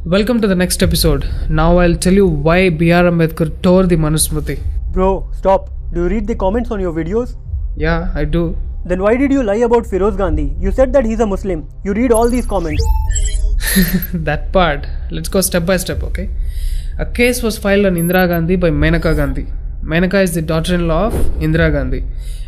Welcome to the next episode. Now I'll tell you why BR Ambedkar tore the Manu smrithi. Bro, stop. Do you read the comments on your videos? Yeah, I do. Then why did you lie about Feroz Gandhi? You said that he's a Muslim. You read all these comments. That part. Let's go step by step, okay? A case was filed on Indira Gandhi by Menaka Gandhi. Menaka is the daughter-in-law of Indira Gandhi.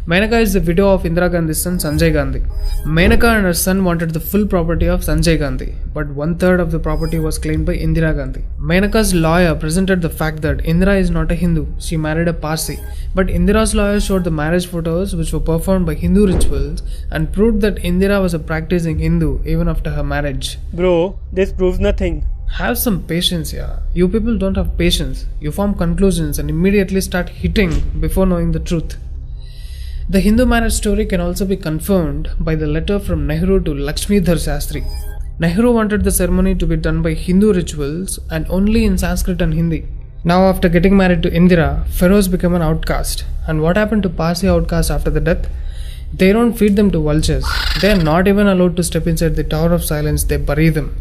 Menaka is the widow of Indira Gandhi's son Sanjay Gandhi. Menaka and her son wanted the full property of Sanjay Gandhi, but 1/3 of the property was claimed by Indira Gandhi. Menaka's lawyer presented the fact that Indira is not a Hindu, she married a Parsi, but Indira's lawyer showed the marriage photos which were performed by Hindu rituals and proved that Indira was a practicing Hindu even after her marriage. Bro, this proves nothing. Have some patience here. You people don't have patience. You form conclusions and immediately start hitting before knowing the truth. The Hindu marriage story can also be confirmed by the letter from Nehru to Lakshmidhar Shastri. Nehru wanted the ceremony to be done by Hindu rituals and only in Sanskrit and Hindi. Now after getting married to Indira, Feroz became an outcast. And what happened to Parsi outcasts after the death? They don't feed them to vultures. They are not even allowed to step inside the Tower of Silence, they bury them.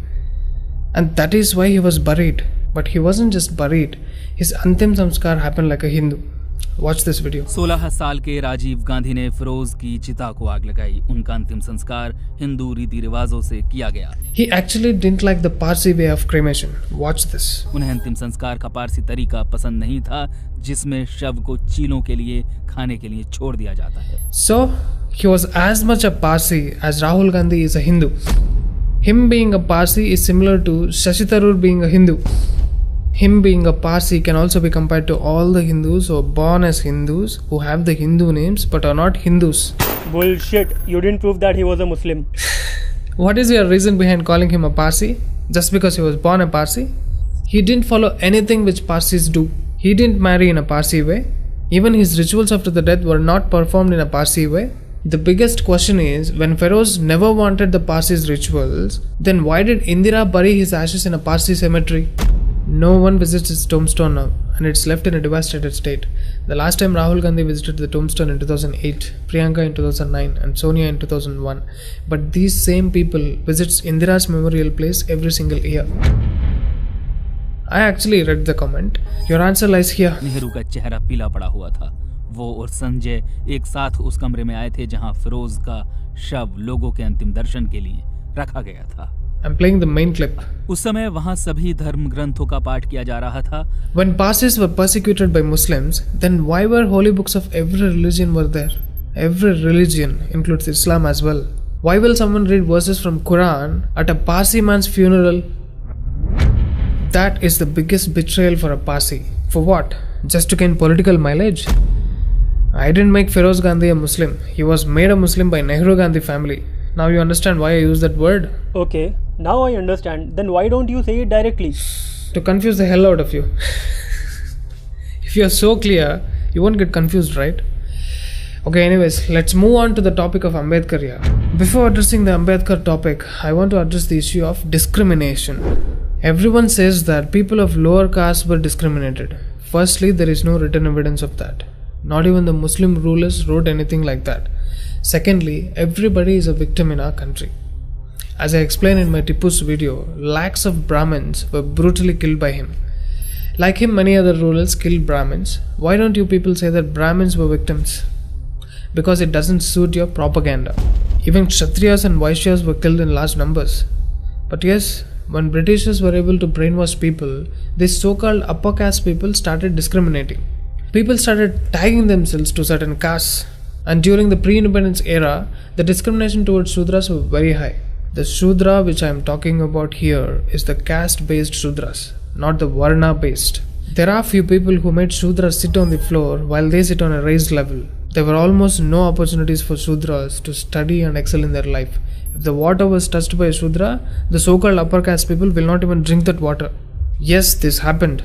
And that is why he was buried. But he wasn't just buried. His Antim Samskar happened like a Hindu. Watch this video. 16 साल के राजीव गांधी ने फिरोज की चिता को आग लगाई। उनका अंतिम संस्कार हिंदू रीति रिवाजों से किया गया। He actually didn't like the Parsi way of cremation. Watch this. उन्हें अंतिम संस्कार का पारसी तरीका पसंद नहीं था, जिसमें शव को चीलों के लिए खाने के लिए छोड़ दिया जाता है। So he was as much a Parsi as Rahul Gandhi is a Hindu. Him being a Parsi is similar to Shashi Tharoor being a Hindu. Him being a Parsi can also be compared to all the Hindus who are born as Hindus, who have the Hindu names but are not Hindus. Bullshit. You didn't prove that he was a Muslim. What is your reason behind calling him a Parsi? Just because he was born a Parsi? He didn't follow anything which Parsis do. He didn't marry in a Parsi way. Even his rituals after the death were not performed in a Parsi way. The biggest question is, when Feroz never wanted the Parsis rituals, then why did Indira bury his ashes in a Parsi cemetery? No one visits his tombstone now, and it's left in a devastated state. The last time Rahul Gandhi visited the tombstone in 2008, Priyanka in 2009, and Sonia in 2001. But these same people visits Indira's memorial place every single year. I actually read the comment. Your answer lies here. Nehru का चेहरा पीला पड़ा हुआ था। वो और संजय एक साथ उस कमरे में आए थे जहां फिरोज का शव लोगों के अंतिम दर्शन के लिए रखा गया था। I'm playing the main clip. उस समय वहां सभी धर्म ग्रंथों का पाठ किया जा रहा था। When Parsis were persecuted by Muslims, then why were holy books of every religion were there? Every religion includes Islam as well. Why will someone read verses from Quran at a Parsi man's funeral? That is the biggest betrayal for a Parsi. For what? Just to gain political mileage? I didn't make Feroz Gandhi a Muslim. He was made a Muslim by Nehru Gandhi family. Now you understand why I use that word? Okay, now I understand. Then why don't you say it directly? To confuse the hell out of you. If you are so clear, you won't get confused, right? Okay, anyways, let's move on to the topic of Ambedkar here. Before addressing the Ambedkar topic, I want to address the issue of discrimination. Everyone says that people of lower caste were discriminated. Firstly, there is no written evidence of that. Not even the Muslim rulers wrote anything like that. Secondly, everybody is a victim in our country. As I explained in my Tipu's video, lakhs of Brahmins were brutally killed by him. Like him, many other rulers killed Brahmins. Why don't you people say that Brahmins were victims? Because it doesn't suit your propaganda. Even Kshatriyas and Vaishyas were killed in large numbers. But yes, when Britishers were able to brainwash people, these so-called upper caste people started discriminating. People started tagging themselves to certain castes, and during the pre-independence era, the discrimination towards Shudras were very high. The Shudra which I am talking about here is the caste-based Shudras, not the Varna-based. There are few people who made Shudras sit on the floor while they sit on a raised level. There were almost no opportunities for Shudras to study and excel in their life. If the water was touched by a Shudra, the so-called upper caste people will not even drink that water. Yes, this happened.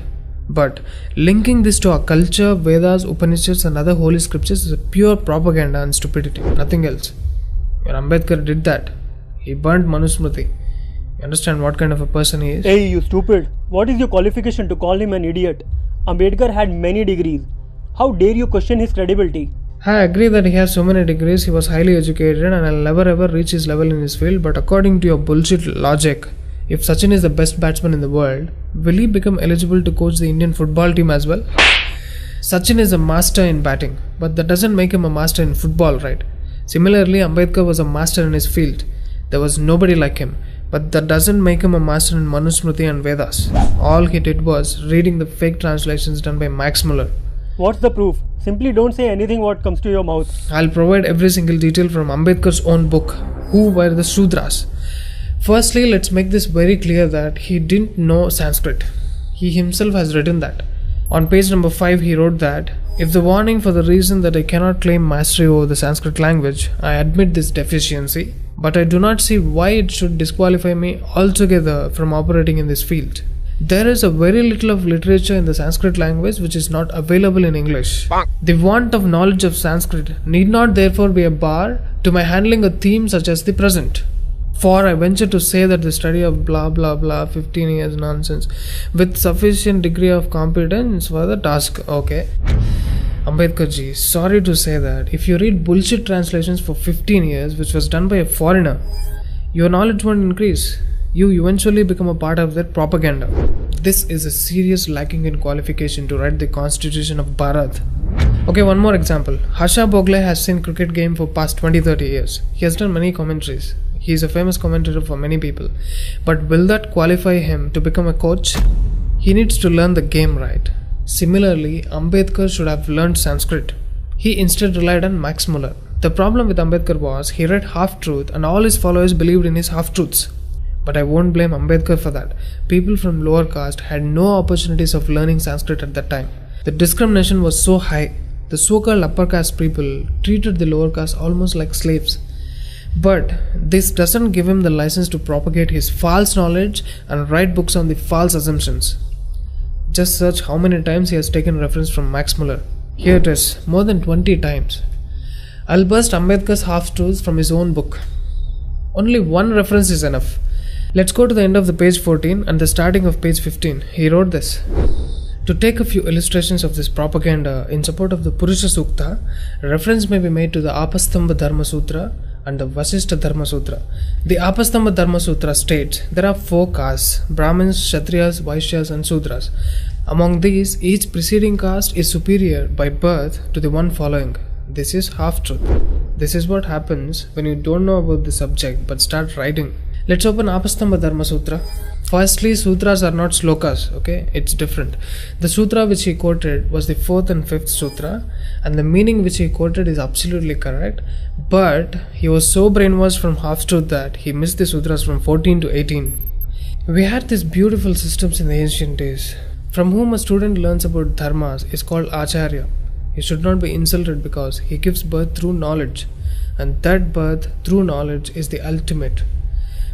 But linking this to our culture, Vedas, Upanishads and other holy scriptures is a pure propaganda and stupidity, nothing else. Your Ambedkar did that. He burnt Manu smrithi. You understand what kind of a person he is? Hey, you stupid. What is your qualification to call him an idiot? Ambedkar had many degrees. How dare you question his credibility? I agree that he has so many degrees, he was highly educated and I'll never ever reach his level in his field, but according to your bullshit logic, If Sachin is the best batsman in the world, will he become eligible to coach the Indian football team as well? Sachin is a master in batting, but that doesn't make him a master in football, right? Similarly, Ambedkar was a master in his field. There was nobody like him, but that doesn't make him a master in Manu, Smrithi and Vedas. All he did was reading the fake translations done by Max Muller. What's the proof? Simply don't say anything what comes to your mouth. I'll provide every single detail from Ambedkar's own book, Who Were the Shudras. Firstly, let's make this very clear that he didn't know Sanskrit. He himself has written that. On page number 5, he wrote that, if the warning for the reason that I cannot claim mastery over the Sanskrit language, I admit this deficiency, but I do not see why it should disqualify me altogether from operating in this field. There is a very little of literature in the Sanskrit language which is not available in English. The want of knowledge of Sanskrit need not therefore be a bar to my handling a theme such as the present. For I venture to say that the study of blah blah blah 15 years nonsense with sufficient degree of competence for the task. Okay. Ambedkar ji, sorry to say that if you read bullshit translations for 15 years which was done by a foreigner, your knowledge won't increase. You eventually become a part of their propaganda. This is a serious lacking in qualification to write the constitution of Bharat. Okay, one more example. Harsha Bogle has seen cricket game for past 20-30 years. He has done many commentaries. He is a famous commentator for many people. But will that qualify him to become a coach? He needs to learn the game right. Similarly, Ambedkar should have learned Sanskrit. He instead relied on Max Muller. The problem with Ambedkar was he read half-truth and all his followers believed in his half-truths. But I won't blame Ambedkar for that. People from lower caste had no opportunities of learning Sanskrit at that time. The discrimination was so high. The so-called upper caste people treated the lower caste almost like slaves. But this doesn't give him the license to propagate his false knowledge and write books on the false assumptions. Just search how many times he has taken reference from Max Muller. Here it is, more than 20 times. I'll burst Ambedkar's half-truths from his own book. Only one reference is enough. Let's go to the end of the page 14 and the starting of page 15. He wrote this. To take a few illustrations of this propaganda in support of the Purusha Sukta, reference may be made to the Apastamba Dharma Sutra and the Vasishtha Dharma Sutra. The Apastamba Dharma Sutra states there are 4 castes, Brahmins, Kshatriyas, Vaishyas and Sudras. Among these, each preceding caste is superior by birth to the one following. This is half-truth. This is what happens when you don't know about the subject but start writing. Let's open Apastamba Dharma Sutra. Firstly, sutras are not slokas, okay? It's different. The sutra which he quoted was the 4th and 5th sutra, and the meaning which he quoted is absolutely correct, but he was so brainwashed from half-truth that he missed the sutras from 14 to 18. We had these beautiful systems in the ancient days. From whom a student learns about dharmas is called Acharya. He should not be insulted because he gives birth through knowledge, and that birth through knowledge is the ultimate.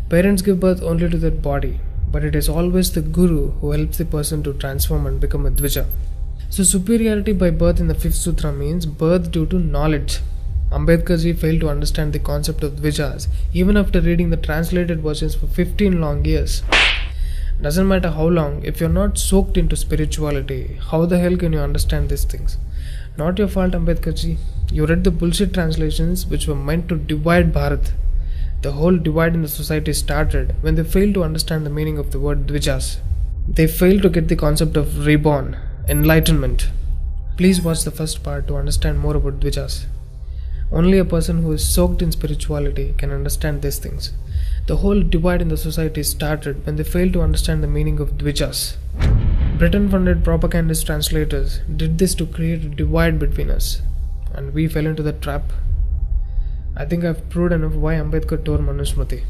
Parents give birth only to their body, but it is always the guru who helps the person to transform and become a dvija. So superiority by birth in the 5th sutra means birth due to knowledge. Ambedkar ji failed to understand the concept of dvijas even after reading the translated versions for 15 long years. Doesn't matter how long, if you're not soaked into spirituality, how the hell can you understand these things? Not your fault, Ambedkar ji. You read the bullshit translations which were meant to divide Bharat. The whole divide in the society started when they failed to understand the meaning of the word dvijas. They failed to get the concept of reborn, enlightenment. Please watch the first part to understand more about dvijas. Only a person who is soaked in spirituality can understand these things. The whole divide in the society started when they failed to understand the meaning of dvijas. Britain-funded propagandist translators did this to create a divide between us, and we fell into the trap. I think I've proved enough why Ambedkar tore Manusmriti.